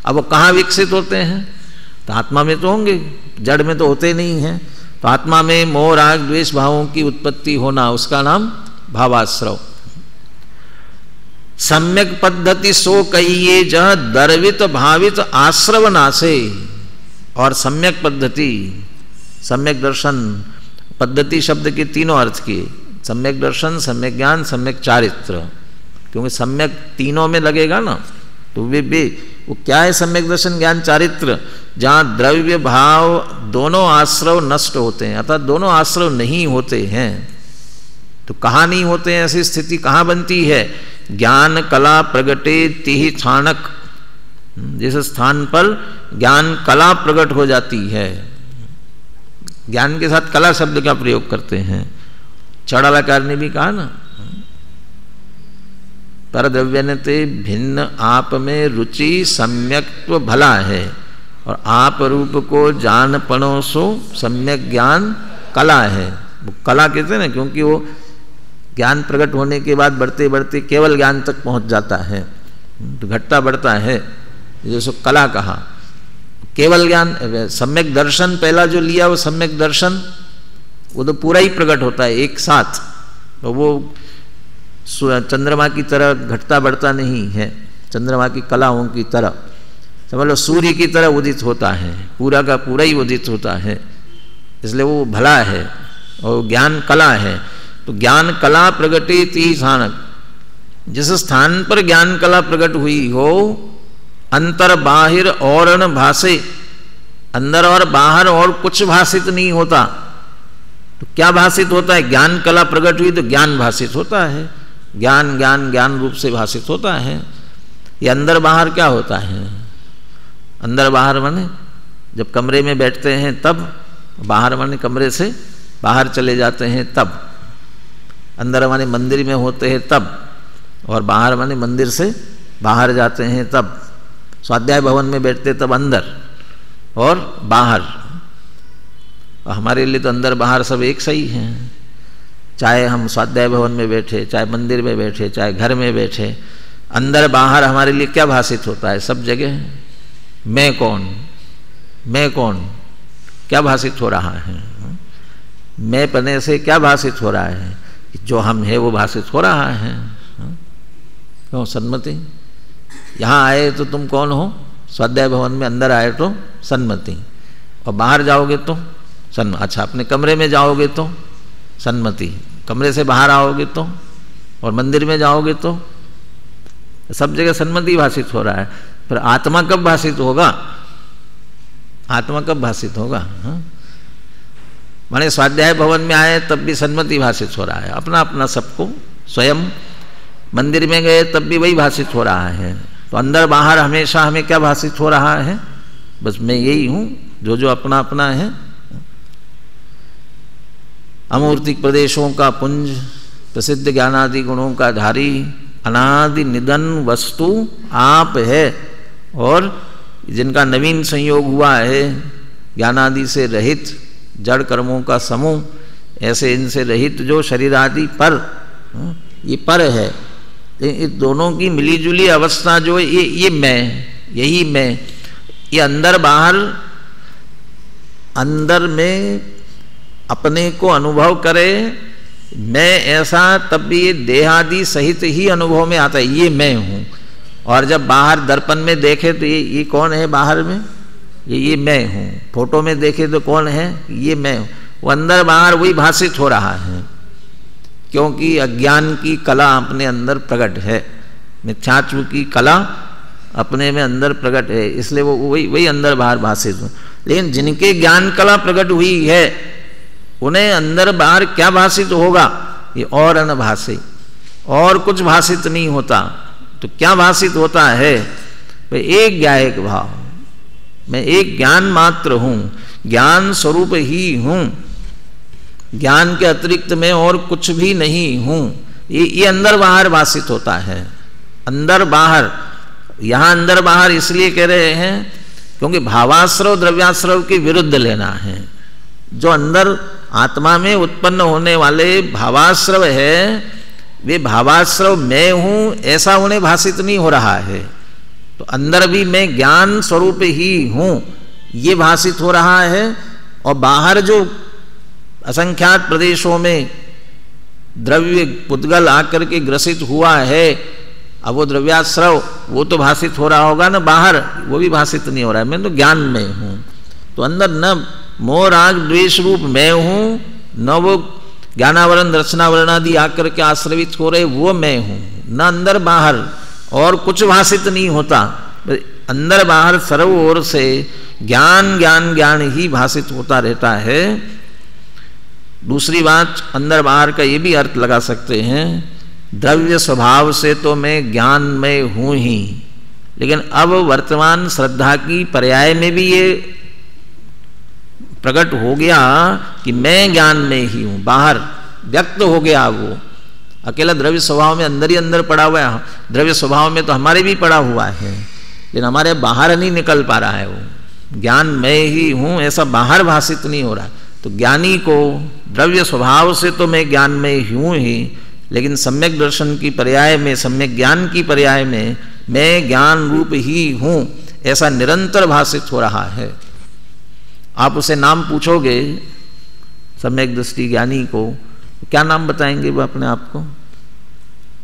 अब वो कहाँ विकसित होते हैं? तो आत्मा में तो होंगे, जड़ में तो होते नहीं हैं। तो आत्मा में मोह राग द्वेष भावों की उत्पत्ति होना, उसका नाम भावाश्रव। सम्यक पद्धति सो कहिए जह दर्वित भावित आश्रव नासे। और सम्यक पद्धति, सम्यक दर्शन, पद्धति शब्द के तीनों अर्थ किए, सम्यक दर्शन, सम्यक ज्ञान, सम्यक चारित्र। क्योंकि सम्यक तीनों में लगेगा ना, तो वो क्या है? सम्यक दर्शन ज्ञान चारित्र, जहाँ द्रव्य भाव दोनों आश्रव नष्ट होते हैं, अर्थात दोनों आश्रव नहीं होते हैं। तो कहाँ नहीं होते हैं? ऐसी स्थिति कहाँ बनती है? ज्ञान कला प्रगटे तिहि छाणक, जिस स्थान पर ज्ञान कला प्रकट हो जाती है। ज्ञान के साथ कला शब्द का प्रयोग करते हैं। चढ़ालाकार ने भी कहा ना, पर द्रव्यनते भिन्न आप में रुचि सम्यक्त्व भला है, और आप रूप को जान पणो सो सम्यक ज्ञान कला है। वो कला कहते हैं ना, क्योंकि वो ज्ञान प्रकट होने के बाद बढ़ते बढ़ते केवल ज्ञान तक पहुंच जाता है, तो घटता बढ़ता है, जैसे कला कहा। केवल ज्ञान, सम्यक दर्शन पहला जो लिया वो सम्यक दर्शन, वो तो पूरा ही प्रकट होता है एक साथ, तो वो चंद्रमा की तरह घटता बढ़ता नहीं है, चंद्रमा की कलाओं की तरह, समझ लो सूर्य की तरह उदित होता है, पूरा का पूरा ही उदित होता है, इसलिए वो भला है। और ज्ञान कला है, तो ज्ञान कला प्रगटे ती स्थानक, जिस स्थान पर ज्ञान कला प्रकट हुई हो, अंतर बाहिर और न भाषे, अंदर और बाहर और कुछ भाषित नहीं होता। तो क्या भाषित होता है? ज्ञान कला प्रकट हुई तो ज्ञान भाषित होता है, ज्ञान ज्ञान ज्ञान रूप से भाषित होता है। ये अंदर बाहर क्या होता है? अंदर बाहर माने जब कमरे में बैठते हैं तब, बाहर माने कमरे से बाहर चले जाते हैं तब, अंदर माने मंदिर में होते हैं तब, और बाहर माने मंदिर से बाहर जाते हैं तब। स्वाध्याय भवन में बैठते तब अंदर और बाहर, हमारे लिए तो अंदर बाहर सब एक सही है। चाहे हम स्वाध्याय भवन में बैठे, चाहे मंदिर में बैठे, चाहे घर में बैठे, अंदर बाहर हमारे लिए क्या भाषित होता है? सब जगह मैं कौन, मैं कौन, क्या भाषित हो रहा है? मैं पने से क्या भाषित हो रहा है? जो हम है वो भाषित हो रहा है। क्यों? सन्मति। यहाँ आए तो तुम कौन हो? स्वाध्याय भवन में अंदर आए तो सन्मति, और बाहर जाओगे तो अच्छा अपने कमरे में जाओगे तो सन्मति, कमरे से बाहर आओगे तो, और मंदिर में जाओगे तो, सब जगह सन्मति भाषित हो रहा है। पर आत्मा कब भाषित होगा? आत्मा कब भाषित होगा? माने स्वाध्याय भवन में आए तब भी सन्मति भाषित हो रहा है, अपना अपना सबको। स्वयं मंदिर में गए तब भी वही भाषित हो रहा है। तो अंदर बाहर हमेशा हमें क्या भाषित हो रहा है? बस मैं यही हूं, जो जो अपना अपना है। अमूर्तिक प्रदेशों का पुंज, प्रसिद्ध ज्ञानादि गुणों का धारी, अनादि निधन वस्तु आप है, और जिनका नवीन संयोग हुआ है, ज्ञानादि से रहित जड़ कर्मों का समूह, ऐसे इनसे रहित जो शरीर आदि पर, ये पर है। इन दोनों की मिलीजुली अवस्था जो है, ये मैं, यही मैं। ये अंदर बाहर, अंदर में अपने को अनुभव करे मैं ऐसा, तब भी ये देहादि सहित ही अनुभव में आता है, ये मैं हूँ। और जब बाहर दर्पण में देखे तो ये कौन है बाहर में, ये मैं हूँ। फोटो में देखे तो कौन है, ये मैं हूँ। वो अंदर बाहर वही भाषित हो रहा है, क्योंकि अज्ञान की कला अपने अंदर प्रकट है, मिथ्यात्व की कला अपने में अंदर प्रकट है, इसलिए वो वही अंदर बाहर भाषित हो। लेकिन जिनके ज्ञान कला प्रकट हुई है उन्हें अंदर बाहर क्या भाषित होगा, ये और अनभाषित, और कुछ भाषित नहीं होता। तो क्या भाषित होता है, भाई एक ज्ञायक भाव, मैं एक ज्ञान मात्र हूँ, ज्ञान स्वरूप ही हूँ, ज्ञान के अतिरिक्त मैं और कुछ भी नहीं हूँ। ये अंदर बाहर भाषित होता है। अंदर बाहर, यहाँ अंदर बाहर इसलिए कह रहे हैं क्योंकि भावाश्रव द्रव्याश्रव के विरुद्ध लेना है। जो अंदर आत्मा में उत्पन्न होने वाले भावाश्रव है, वे भावाश्रव मैं हूँ ऐसा उन्हें भाषित नहीं हो रहा है। तो अंदर भी मैं ज्ञान स्वरूप ही हूँ ये भाषित हो रहा है। और बाहर जो असंख्यात प्रदेशों में द्रव्य पुद्गल आकर के ग्रसित हुआ है, अब वो द्रव्याश्रव वो तो भाषित हो रहा होगा ना, बाहर वो भी भाषित नहीं हो रहा है। मैं तो ज्ञान में हूँ। तो अंदर न मोह राग द्वेष रूप मैं हूँ, न वो ज्ञानावरण दर्शनावरण आदि आकर के आश्रवित हो रहे वो मैं हूँ, न अंदर बाहर और कुछ भाषित नहीं होता। अंदर बाहर सर्व ओर से ज्ञान ज्ञान ज्ञान ही भाषित होता रहता है। दूसरी बात, अंदर बाहर का ये भी अर्थ लगा सकते हैं, द्रव्य स्वभाव से तो मैं ज्ञान में हूँ ही, लेकिन अब वर्तमान श्रद्धा की पर्याय में भी ये प्रकट हो गया कि मैं ज्ञान में ही हूँ, बाहर व्यक्त हो गया। वो अकेला द्रव्य स्वभाव में अंदर ही अंदर पड़ा हुआ है, द्रव्य स्वभाव में तो हमारे भी पड़ा हुआ है, लेकिन हमारे बाहर नहीं निकल पा रहा है। वो ज्ञान मैं ही हूँ ऐसा बाहर भाषित नहीं हो रहा। तो ज्ञानी को द्रव्य स्वभाव से तो मैं ज्ञान में हूँ ही, लेकिन सम्यक दर्शन की पर्याय में, सम्यक ज्ञान की पर्याय में मैं ज्ञान रूप ही हूँ ऐसा निरंतर भाषित हो रहा है। आप उसे नाम पूछोगे सम्यक दृष्टि ज्ञानी को, क्या नाम बताएंगे वो अपने आप को,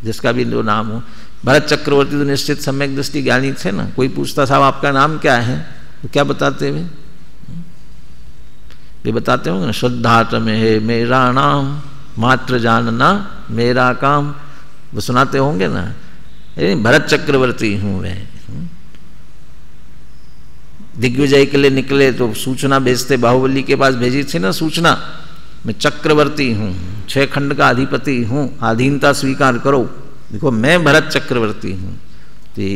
जिसका भी जो नाम हो। भरत चक्रवर्ती तो निश्चित सम्यक दृष्टि ज्ञानी थे ना। कोई पूछता साहब आपका नाम क्या है, तो क्या बताते हुए ये बताते होंगे ना, शुद्धात्म है मेरा नाम, मात्र जानना मेरा काम, वो सुनाते होंगे ना। भरत चक्रवर्ती हूँ मैं। दिग्विजय के लिए निकले तो सूचना भेजते, बाहुबली के पास भेजी थी ना सूचना, मैं चक्रवर्ती हूँ, 6 खंड का अधिपति हूँ, अधीनता स्वीकार करो। देखो मैं भरत चक्रवर्ती हूँ।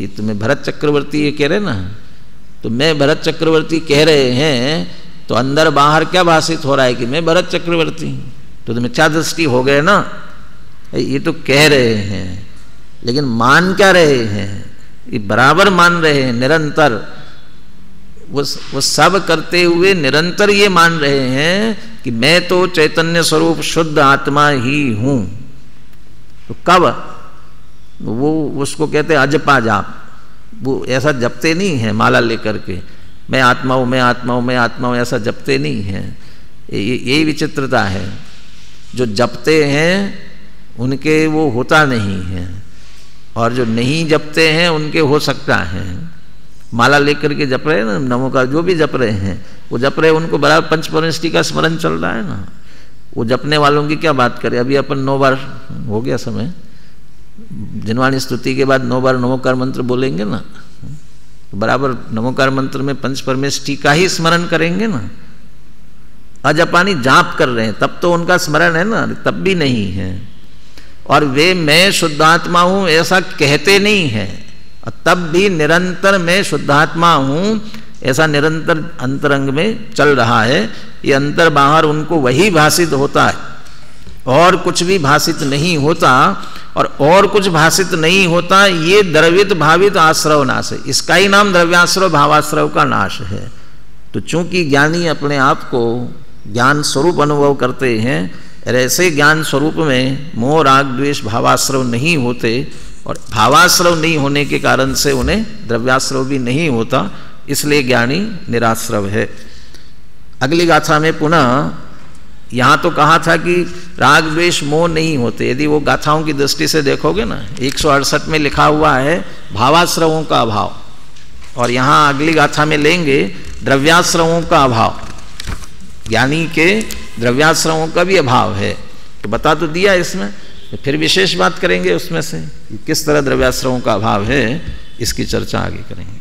तो मैं भरत चक्रवर्ती ये कह रहे ना, तो मैं भरत चक्रवर्ती कह रहे हैं तो अंदर बाहर क्या भाषित हो रहा है कि मैं भरत चक्रवर्ती हूँ। तो मिथ्या दृष्टि हो गए ना। ये तो कह रहे हैं लेकिन मान क्या रहे हैं, ये बराबर मान रहे हैं निरंतर। वो सब करते हुए निरंतर ये मान रहे हैं कि मैं तो चैतन्य स्वरूप शुद्ध आत्मा ही हूँ। तो कब वो उसको कहते हैं अजपा जाप। वो ऐसा जपते नहीं है माला लेकर के, मैं आत्मा हूँ मैं आत्मा हूँ मैं आत्मा हूँ, ऐसा जपते नहीं हैं। यही विचित्रता है। जो जपते हैं उनके वो होता नहीं है, और जो नहीं जपते हैं उनके हो सकता है। माला लेकर के जप रहे हैं ना, नमो का जो भी जप रहे हैं वो जप रहे हैं, उनको बराबर पंचपरमेष्टि का स्मरण चल रहा है ना। वो जपने वालों की क्या बात करें। अभी अपन 9 बार हो गया समय, जिनवाणी स्तुति के बाद 9 बार नमोकार मंत्र बोलेंगे ना, बराबर नमोकार मंत्र में पंचपरमेष्टि का ही स्मरण करेंगे ना। अजपानी जाप कर रहे हैं तब तो उनका स्मरण है ना, तब भी नहीं है। और वे मैं शुद्धात्मा हूँ ऐसा कहते नहीं है, और तब भी निरंतर मैं शुद्धात्मा हूँ ऐसा निरंतर अंतरंग में चल रहा है। ये अंतर बाहर उनको वही भाषित होता है, और कुछ भी भाषित नहीं होता। और कुछ भाषित नहीं होता, ये द्रवित भावित आश्रव नाश है। इसका ही नाम द्रव्याश्रव भावाश्रव का नाश है। तो चूंकि ज्ञानी अपने आप को ज्ञान स्वरूप अनुभव करते हैं, ऐसे ज्ञान स्वरूप में मोह राग द्वेष भावाश्रव नहीं होते, और भावाश्रव नहीं होने के कारण से उन्हें द्रव्याश्रव भी नहीं होता, इसलिए ज्ञानी निराश्रव है। अगली गाथा में पुनः यहाँ तो कहा था कि राग द्वेष मोह नहीं होते, यदि वो गाथाओं की दृष्टि से देखोगे ना 168 में लिखा हुआ है भावाश्रवों का अभाव, और यहाँ अगली गाथा में लेंगे द्रव्याश्रवों का अभाव, ज्ञानी के द्रव्याश्रवों का भी अभाव है। तो बता तो दिया इसमें, तो फिर विशेष बात करेंगे उसमें से किस तरह द्रव्याश्रवों का अभाव है, इसकी चर्चा आगे करेंगे।